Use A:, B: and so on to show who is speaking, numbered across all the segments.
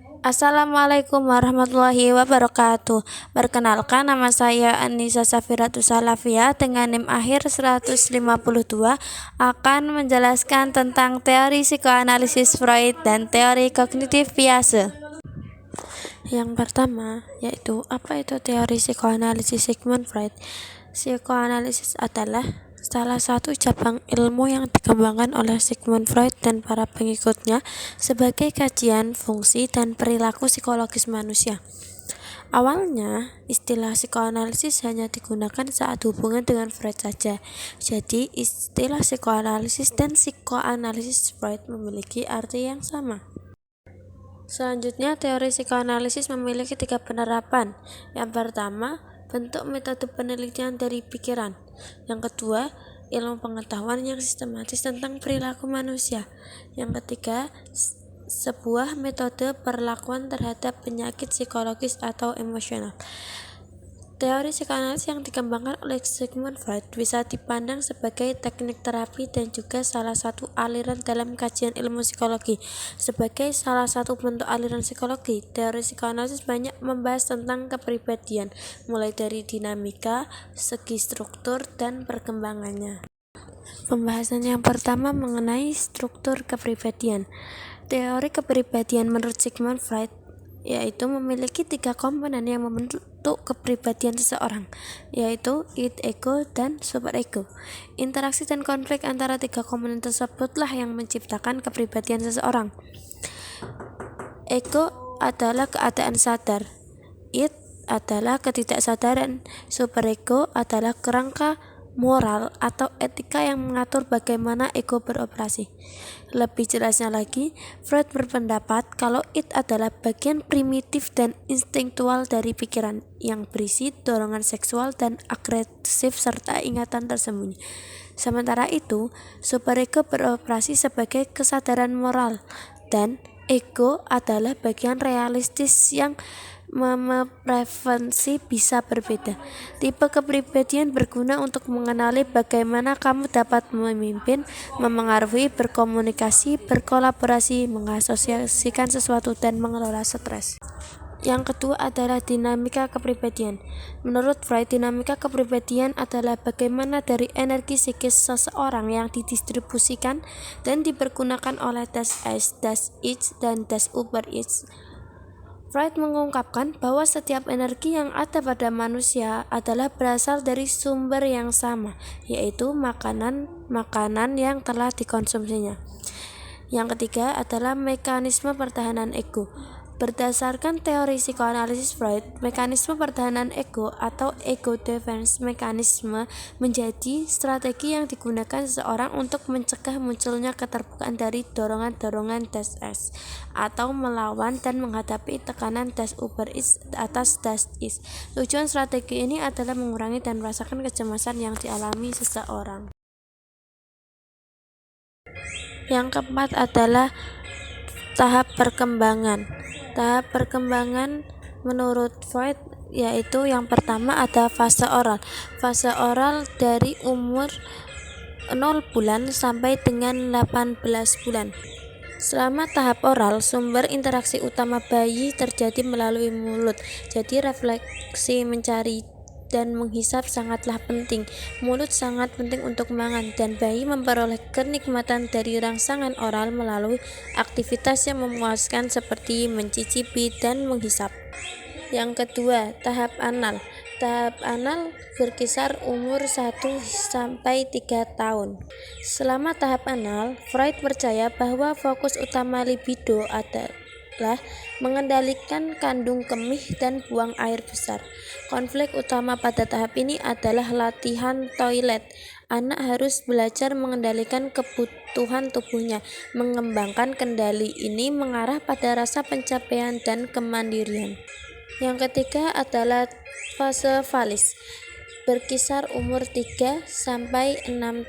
A: Assalamualaikum warahmatullahi wabarakatuh. Perkenalkan, nama saya Anissa Safiratus Salafia dengan NIM akhir 152 akan menjelaskan tentang teori psikoanalisis Freud dan teori kognitif biasa. Yang pertama yaitu apa itu teori psikoanalisis Sigmund Freud. Psikoanalisis adalah salah satu cabang ilmu yang dikembangkan oleh Sigmund Freud dan para pengikutnya sebagai kajian fungsi dan perilaku psikologis manusia. Awalnya, istilah psikoanalisis hanya digunakan saat hubungan dengan Freud saja. Jadi, istilah psikoanalisis dan psikoanalisis Freud memiliki arti yang sama. Selanjutnya, teori psikoanalisis memiliki 3 penerapan. Yang pertama, bentuk metode penelitian dari pikiran. Yang kedua, ilmu pengetahuan yang sistematis tentang perilaku manusia. Yang ketiga, sebuah metode perlakuan terhadap penyakit psikologis atau emosional. Teori psikoanalisis yang dikembangkan oleh Sigmund Freud bisa dipandang sebagai teknik terapi dan juga salah satu aliran dalam kajian ilmu psikologi. Sebagai salah satu bentuk aliran psikologi, teori psikoanalisis banyak membahas tentang kepribadian, mulai dari dinamika, segi struktur, dan perkembangannya. Pembahasan yang pertama mengenai struktur kepribadian. Teori kepribadian menurut Sigmund Freud yaitu memiliki 3 komponen yang membentuk kepribadian seseorang, yaitu id, ego, dan superego. Interaksi dan konflik antara 3 komponen tersebutlah yang menciptakan kepribadian seseorang. Ego adalah keadaan sadar, id adalah ketidaksadaran, superego adalah kerangka moral atau etika yang mengatur bagaimana ego beroperasi. Lebih jelasnya lagi, Freud berpendapat kalau id adalah bagian primitif dan instinktual dari pikiran yang berisi dorongan seksual dan agresif serta ingatan tersembunyi. Sementara itu, superego beroperasi sebagai kesadaran moral dan ego adalah bagian realistis yang preferensi bisa berbeda. Tipe kepribadian berguna untuk mengenali bagaimana kamu dapat memimpin, memengaruhi, berkomunikasi, berkolaborasi, mengasosiasikan sesuatu, dan mengelola stres. Yang kedua adalah dinamika kepribadian. Menurut Freud, dinamika kepribadian adalah bagaimana dari energi psikis seseorang yang didistribusikan dan dipergunakan oleh das Ich, das Ich, dan das Über-Ich. Freud mengungkapkan bahwa setiap energi yang ada pada manusia adalah berasal dari sumber yang sama, yaitu makanan yang telah dikonsumsinya. Yang ketiga adalah mekanisme pertahanan ego. Berdasarkan teori psikoanalisis Freud, mekanisme pertahanan ego atau ego defense mekanisme menjadi strategi yang digunakan seseorang untuk mencegah munculnya keterbukaan dari dorongan-dorongan das Ich atau melawan dan menghadapi tekanan das Über-Ich atas das Ich. Tujuan strategi ini adalah mengurangi dan merasakan kecemasan yang dialami seseorang. Yang keempat adalah tahap perkembangan. Tahap perkembangan menurut Freud yaitu yang pertama ada fase oral. Fase oral dari umur 0 bulan sampai dengan 18 bulan. Selama tahap oral, sumber interaksi utama bayi terjadi melalui mulut. Jadi refleksi mencari dan menghisap sangatlah penting. Mulut sangat penting untuk makan, dan bayi memperoleh kenikmatan dari rangsangan oral melalui aktivitas yang memuaskan seperti mencicipi dan menghisap. Yang kedua, tahap anal. Tahap anal berkisar umur 1-3 tahun. Selama tahap anal, Freud percaya bahwa fokus utama libido adalah mengendalikan kandung kemih dan buang air besar. Konflik utama pada tahap ini adalah latihan toilet. Anak harus belajar mengendalikan kebutuhan tubuhnya. Mengembangkan kendali ini mengarah pada rasa pencapaian dan kemandirian. Yang ketiga adalah fase falis, berkisar umur 3-6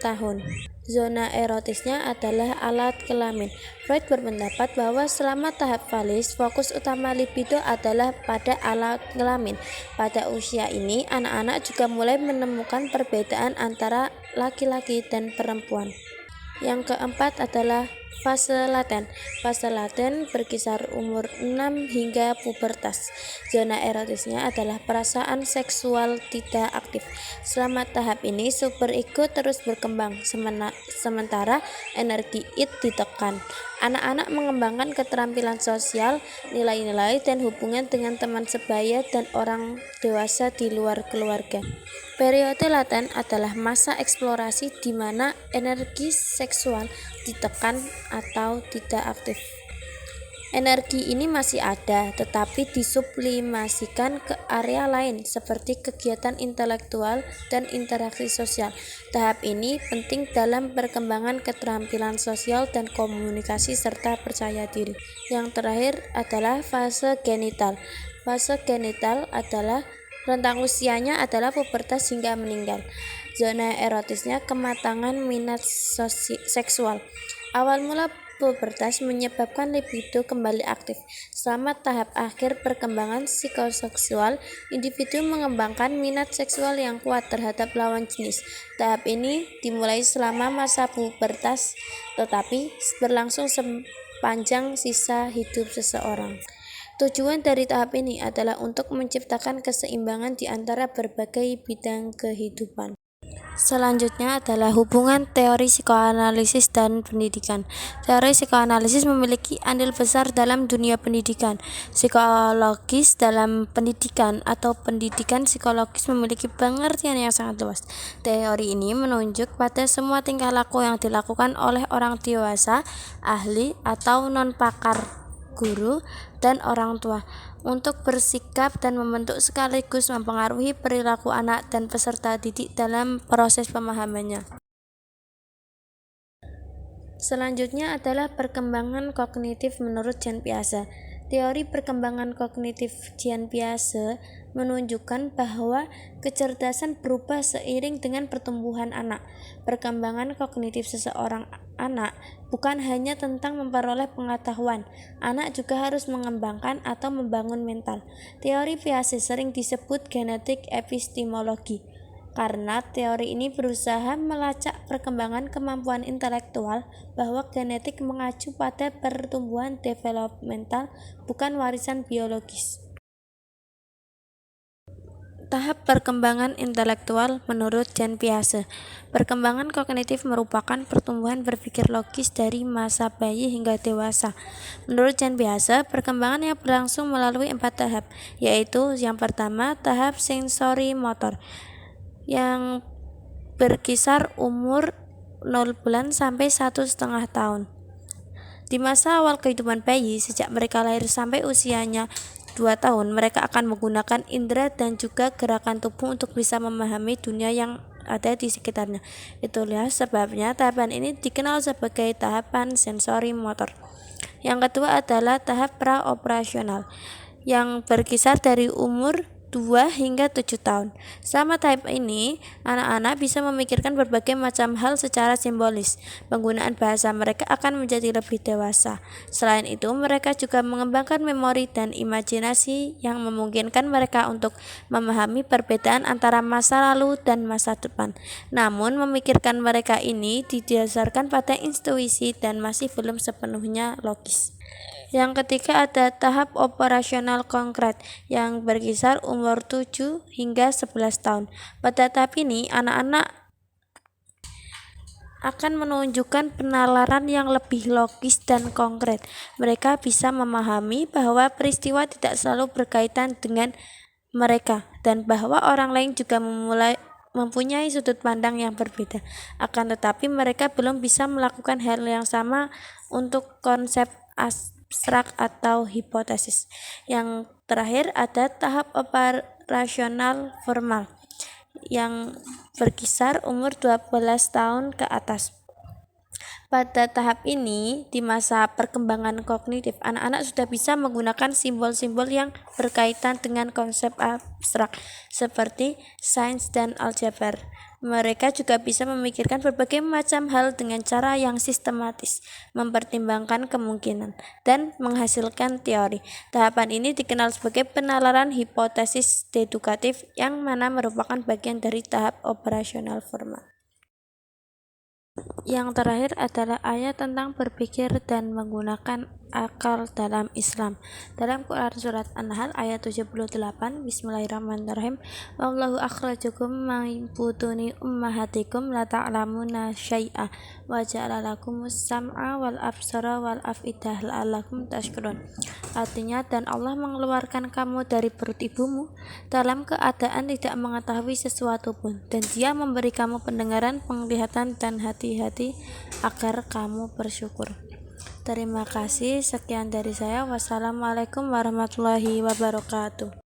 A: tahun. Zona erotisnya adalah alat kelamin. Freud berpendapat bahwa selama tahap falis, fokus utama libido adalah pada alat kelamin. Pada usia ini, anak-anak juga mulai menemukan perbedaan antara laki-laki dan perempuan. Yang keempat adalah Fase laten. Fase laten berkisar umur 6 hingga pubertas. Zona erotisnya adalah perasaan seksual tidak aktif. Selama tahap ini, super ego terus berkembang, sementara energi id ditekan. Anak-anak mengembangkan keterampilan sosial, nilai-nilai, dan hubungan dengan teman sebaya dan orang dewasa di luar keluarga. Periode laten adalah masa eksplorasi di mana energi seksual ditekan atau tidak aktif. Energi ini masih ada, tetapi disublimasikan ke area lain seperti kegiatan intelektual dan interaksi sosial. Tahap ini penting dalam perkembangan keterampilan sosial dan komunikasi serta percaya diri. Yang terakhir adalah fase genital. Fase genital adalah rentang usianya adalah pubertas hingga meninggal. Zona erotisnya kematangan minat seksual. Awal mula pubertas menyebabkan libido kembali aktif. Selama tahap akhir perkembangan psikoseksual, individu mengembangkan minat seksual yang kuat terhadap lawan jenis. Tahap ini dimulai selama masa pubertas, tetapi berlangsung sepanjang sisa hidup seseorang. Tujuan dari tahap ini adalah untuk menciptakan keseimbangan di antara berbagai bidang kehidupan. Selanjutnya adalah hubungan teori psikoanalisis dan pendidikan. Teori psikoanalisis memiliki andil besar dalam dunia pendidikan. Psikologis dalam pendidikan atau pendidikan psikologis memiliki pengertian yang sangat luas. Teori ini menunjuk pada semua tingkah laku yang dilakukan oleh orang dewasa, ahli atau non-pakar, guru, dan orang tua untuk bersikap dan membentuk sekaligus mempengaruhi perilaku anak dan peserta didik dalam proses pemahamannya. Selanjutnya adalah perkembangan kognitif menurut Jean Piaget. Teori perkembangan kognitif Jean Piaget menunjukkan bahwa kecerdasan berubah seiring dengan pertumbuhan anak. Perkembangan kognitif seseorang anak bukan hanya tentang memperoleh pengetahuan, anak juga harus mengembangkan atau membangun mental. Teori Piaget sering disebut genetik epistemologi, karena teori ini berusaha melacak perkembangan kemampuan intelektual bahwa genetik mengacu pada pertumbuhan developmental, bukan warisan biologis. Tahap perkembangan intelektual menurut Jean Piaget. Perkembangan kognitif merupakan pertumbuhan berpikir logis dari masa bayi hingga dewasa. Menurut Jean Piaget, perkembangan yang berlangsung melalui 4 tahap, yaitu yang pertama, tahap sensori motor, yang berkisar umur 0 bulan sampai 1,5 tahun. Di masa awal kehidupan bayi, sejak mereka lahir sampai usianya 2 tahun, mereka akan menggunakan indera dan juga gerakan tubuh untuk bisa memahami dunia yang ada di sekitarnya. Itulah sebabnya tahapan ini dikenal sebagai tahapan sensori motor. Yang kedua adalah tahap praoperasional, yang berkisar dari umur 2 hingga 7 tahun. Selama tahap ini, anak-anak bisa memikirkan berbagai macam hal secara simbolis. Penggunaan bahasa mereka akan menjadi lebih dewasa. Selain itu, mereka juga mengembangkan memori dan imajinasi yang memungkinkan mereka untuk memahami perbedaan antara masa lalu dan masa depan. Namun, memikirkan mereka ini didasarkan pada intuisi dan masih belum sepenuhnya logis. Yang ketiga ada tahap operasional konkret yang berkisar umur 7 hingga 11 tahun. Pada tahap ini, anak-anak akan menunjukkan penalaran yang lebih logis dan konkret. Mereka bisa memahami bahwa peristiwa tidak selalu berkaitan dengan mereka dan bahwa orang lain juga mempunyai sudut pandang yang berbeda. Akan tetapi mereka belum bisa melakukan hal yang sama untuk konsep abstrak atau hipotesis. Yang terakhir ada tahap operasional formal yang berkisar umur 12 tahun ke atas. Pada tahap ini, di masa perkembangan kognitif, anak-anak sudah bisa menggunakan simbol-simbol yang berkaitan dengan konsep abstrak seperti sains dan aljabar. Mereka juga bisa memikirkan berbagai macam hal dengan cara yang sistematis, mempertimbangkan kemungkinan, dan menghasilkan teori. Tahapan ini dikenal sebagai penalaran hipotesis dedukatif, yang mana merupakan bagian dari tahap operasional formal. Yang terakhir adalah ayat tentang berpikir dan menggunakan akal dalam Islam. Dalam Quran surat An-Nahl ayat 78, Bismillahirrahmanirrahim. Wallahu akhrajakum min butuni ummahatikum la ta'lamuna syai'a wa ja'ala lakumus sam'a wal absara wal afidah la'allakum tashkurun. Artinya, dan Allah mengeluarkan kamu dari perut ibumu dalam keadaan tidak mengetahui sesuatu pun, dan Dia memberi kamu pendengaran, penglihatan, dan hati-hati agar kamu bersyukur. Terima kasih, sekian dari saya. Wassalamualaikum warahmatullahi wabarakatuh.